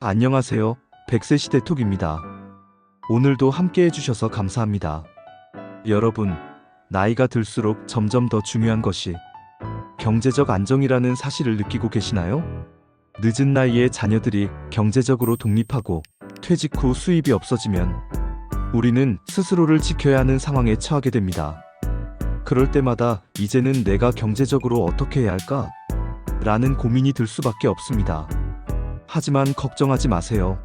안녕하세요. 100세 시대 톡입니다. 오늘도 함께 해주셔서 감사합니다. 여러분, 나이가 들수록 점점 더 중요한 것이 경제적 안정이라는 사실을 느끼고 계시나요? 늦은 나이에 자녀들이 경제적으로 독립하고 퇴직 후 수입이 없어지면 우리는 스스로를 지켜야 하는 상황에 처하게 됩니다. 그럴 때마다 이제는 내가 경제적으로 어떻게 해야 할까? 라는 고민이 들 수밖에 없습니다. 하지만 걱정하지 마세요.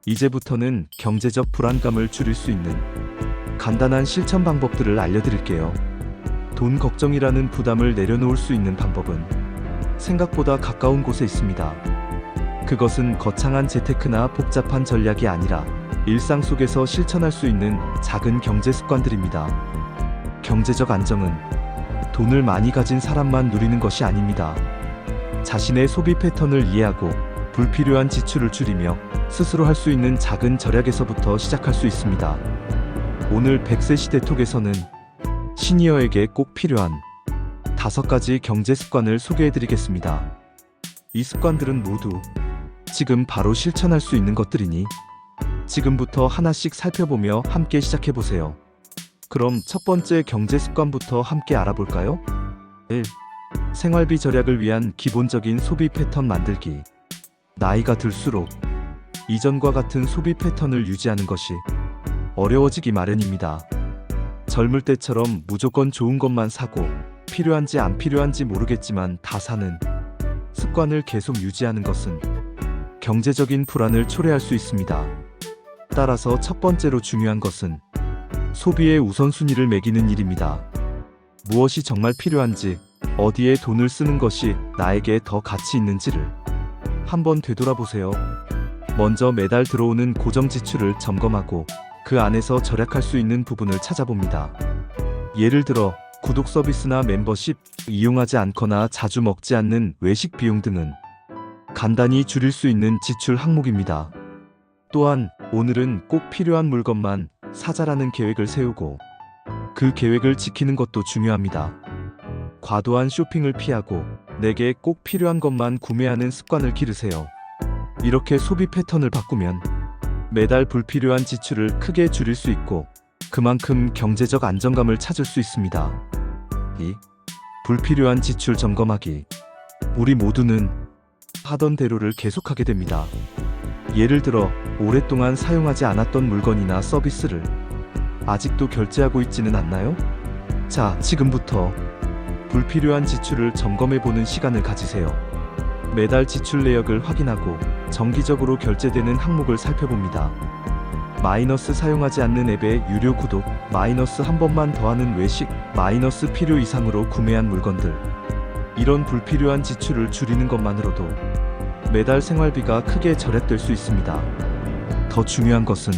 이제부터는 경제적 불안감을 줄일 수 있는 간단한 실천 방법들을 알려드릴게요. 돈 걱정이라는 부담을 내려놓을 수 있는 방법은 생각보다 가까운 곳에 있습니다. 그것은 거창한 재테크나 복잡한 전략이 아니라 일상 속에서 실천할 수 있는 작은 경제 습관들입니다. 경제적 안정은 돈을 많이 가진 사람만 누리는 것이 아닙니다. 자신의 소비 패턴을 이해하고 불필요한 지출을 줄이며 스스로 할 수 있는 작은 절약에서부터 시작할 수 있습니다. 오늘 100세 시대 톡에서는 시니어에게 꼭 필요한 5가지 경제 습관을 소개해드리겠습니다. 이 습관들은 모두 지금 바로 실천할 수 있는 것들이니 지금부터 하나씩 살펴보며 함께 시작해보세요. 그럼 첫 번째 경제 습관부터 함께 알아볼까요? 1. 생활비 절약을 위한 기본적인 소비 패턴 만들기. 나이가 들수록 이전과 같은 소비 패턴을 유지하는 것이 어려워지기 마련입니다. 젊을 때처럼 무조건 좋은 것만 사고 필요한지 안 필요한지 모르겠지만 다 사는 습관을 계속 유지하는 것은 경제적인 불안을 초래할 수 있습니다. 따라서 첫 번째로 중요한 것은 소비의 우선순위를 매기는 일입니다. 무엇이 정말 필요한지, 어디에 돈을 쓰는 것이 나에게 더 가치 있는지를 한번 되돌아보세요. 먼저 매달 들어오는 고정 지출을 점검하고 그 안에서 절약할 수 있는 부분을 찾아봅니다. 예를 들어 구독 서비스나 멤버십, 이용하지 않거나 자주 먹지 않는 외식 비용 등은 간단히 줄일 수 있는 지출 항목입니다. 또한 오늘은 꼭 필요한 물건만 사자라는 계획을 세우고 그 계획을 지키는 것도 중요합니다. 과도한 쇼핑을 피하고 내게 꼭 필요한 것만 구매하는 습관을 기르세요. 이렇게 소비 패턴을 바꾸면 매달 불필요한 지출을 크게 줄일 수 있고 그만큼 경제적 안정감을 찾을 수 있습니다. 2. 불필요한 지출 점검하기. 우리 모두는 하던 대로를 계속하게 됩니다. 예를 들어 오랫동안 사용하지 않았던 물건이나 서비스를 아직도 결제하고 있지는 않나요? 자, 지금부터 불필요한 지출을 점검해보는 시간을 가지세요. 매달 지출 내역을 확인하고 정기적으로 결제되는 항목을 살펴봅니다. 마이너스 사용하지 않는 앱의 유료 구독, 마이너스 한 번만 더하는 외식, 마이너스 필요 이상으로 구매한 물건들. 이런 불필요한 지출을 줄이는 것만으로도 매달 생활비가 크게 절약될 수 있습니다. 더 중요한 것은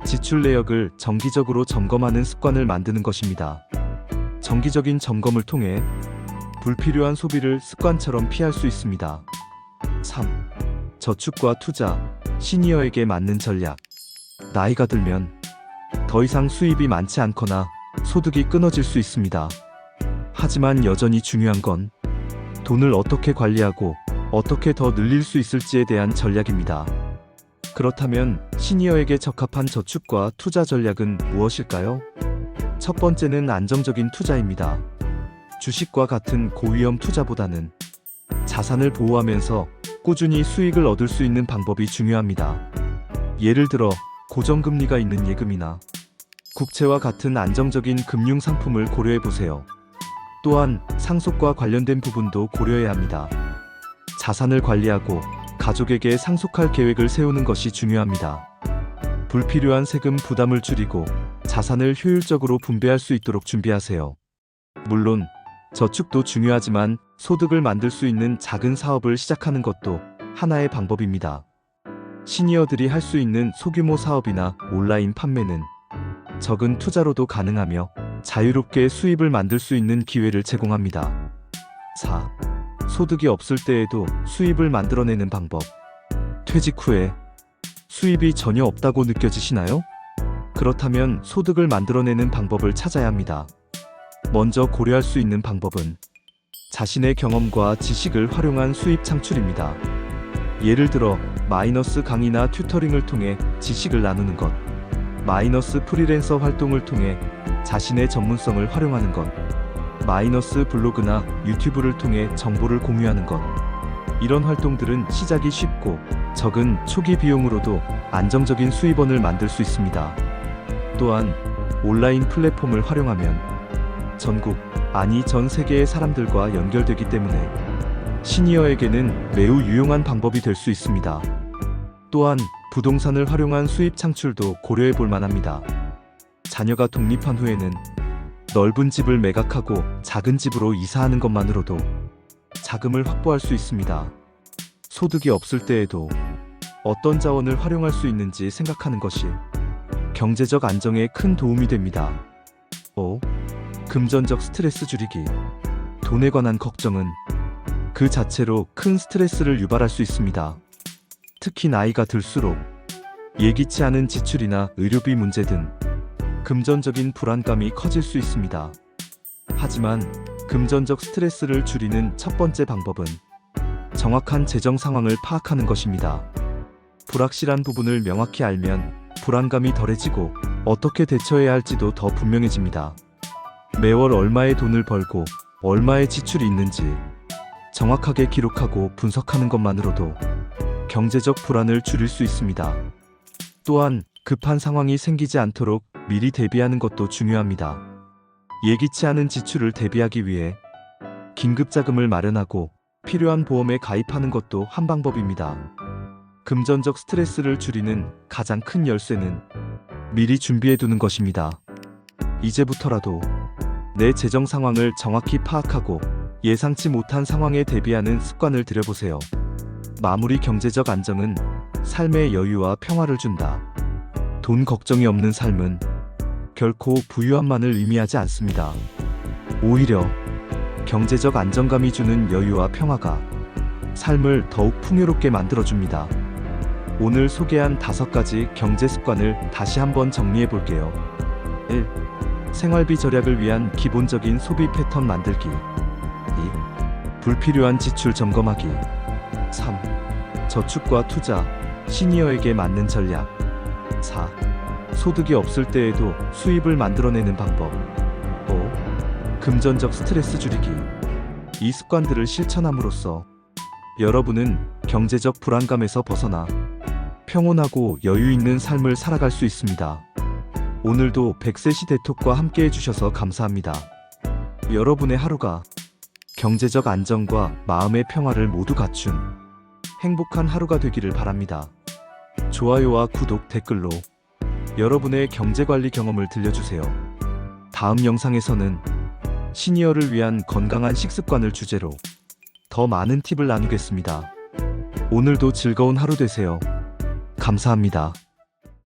지출 내역을 정기적으로 점검하는 습관을 만드는 것입니다. 정기적인 점검을 통해 불필요한 소비를 습관처럼 피할 수 있습니다. 3. 저축과 투자, 시니어에게 맞는 전략. 나이가 들면 더 이상 수입이 많지 않거나 소득이 끊어질 수 있습니다. 하지만 여전히 중요한 건 돈을 어떻게 관리하고 어떻게 더 늘릴 수 있을지에 대한 전략입니다. 그렇다면 시니어에게 적합한 저축과 투자 전략은 무엇일까요? 첫 번째는 안정적인 투자입니다. 주식과 같은 고위험 투자보다는 자산을 보호하면서 꾸준히 수익을 얻을 수 있는 방법이 중요합니다. 예를 들어 고정금리가 있는 예금이나 국채와 같은 안정적인 금융 상품을 고려해보세요. 또한 상속과 관련된 부분도 고려해야 합니다. 자산을 관리하고 가족에게 상속할 계획을 세우는 것이 중요합니다. 불필요한 세금 부담을 줄이고 자산을 효율적으로 분배할 수 있도록 준비하세요. 물론 저축도 중요하지만 소득을 만들 수 있는 작은 사업을 시작하는 것도 하나의 방법입니다. 시니어들이 할 수 있는 소규모 사업이나 온라인 판매는 적은 투자로도 가능하며 자유롭게 수입을 만들 수 있는 기회를 제공합니다. 4. 소득이 없을 때에도 수입을 만들어내는 방법. 퇴직 후에 수입이 전혀 없다고 느껴지시나요? 그렇다면 소득을 만들어내는 방법을 찾아야 합니다. 먼저 고려할 수 있는 방법은 자신의 경험과 지식을 활용한 수입 창출입니다. 예를 들어 마이너스 강의나 튜터링을 통해 지식을 나누는 것, 마이너스 프리랜서 활동을 통해 자신의 전문성을 활용하는 것, 마이너스 블로그나 유튜브를 통해 정보를 공유하는 것. 이런 활동들은 시작이 쉽고 적은 초기 비용으로도 안정적인 수입원을 만들 수 있습니다. 또한 온라인 플랫폼을 활용하면 전국, 아니 전 세계의 사람들과 연결되기 때문에 시니어에게는 매우 유용한 방법이 될 수 있습니다. 또한 부동산을 활용한 수입 창출도 고려해 볼 만합니다. 자녀가 독립한 후에는 넓은 집을 매각하고 작은 집으로 이사하는 것만으로도 자금을 확보할 수 있습니다. 소득이 없을 때에도 어떤 자원을 활용할 수 있는지 생각하는 것이 경제적 안정에 큰 도움이 됩니다. 5. 금전적 스트레스 줄이기. 돈에 관한 걱정은 그 자체로 큰 스트레스를 유발할 수 있습니다. 특히 나이가 들수록 예기치 않은 지출이나 의료비 문제 등 금전적인 불안감이 커질 수 있습니다. 하지만 금전적 스트레스를 줄이는 첫 번째 방법은 정확한 재정 상황을 파악하는 것입니다. 불확실한 부분을 명확히 알면 불안감이 덜해지고 어떻게 대처해야 할지도 더 분명해집니다. 매월 얼마의 돈을 벌고 얼마의 지출이 있는지 정확하게 기록하고 분석하는 것만으로도 경제적 불안을 줄일 수 있습니다. 또한 급한 상황이 생기지 않도록 미리 대비하는 것도 중요합니다. 예기치 않은 지출을 대비하기 위해 긴급 자금을 마련하고 필요한 보험에 가입하는 것도 한 방법입니다. 금전적 스트레스를 줄이는 가장 큰 열쇠는 미리 준비해 두는 것입니다. 이제부터라도 내 재정 상황을 정확히 파악하고 예상치 못한 상황에 대비하는 습관을 들여보세요. 마무리. 경제적 안정은 삶의 여유와 평화를 준다. 돈 걱정이 없는 삶은 결코 부유함만을 의미하지 않습니다. 오히려 경제적 안정감이 주는 여유와 평화가 삶을 더욱 풍요롭게 만들어줍니다. 오늘 소개한 5가지 경제 습관을 다시 한번 정리해 볼게요. 1. 생활비 절약을 위한 기본적인 소비 패턴 만들기. 2. 불필요한 지출 점검하기. 3. 저축과 투자, 시니어에게 맞는 전략. 4. 소득이 없을 때에도 수입을 만들어내는 방법. 5. 금전적 스트레스 줄이기. 이 습관들을 실천함으로써 여러분은 경제적 불안감에서 벗어나 평온하고 여유 있는 삶을 살아갈 수 있습니다. 오늘도 100세 시대 톡과 함께 해주셔서 감사합니다. 여러분의 하루가 경제적 안정과 마음의 평화를 모두 갖춘 행복한 하루가 되기를 바랍니다. 좋아요와 구독, 댓글로 여러분의 경제관리 경험을 들려주세요. 다음 영상에서는 시니어를 위한 건강한 식습관을 주제로 더 많은 팁을 나누겠습니다. 오늘도 즐거운 하루 되세요. 감사합니다.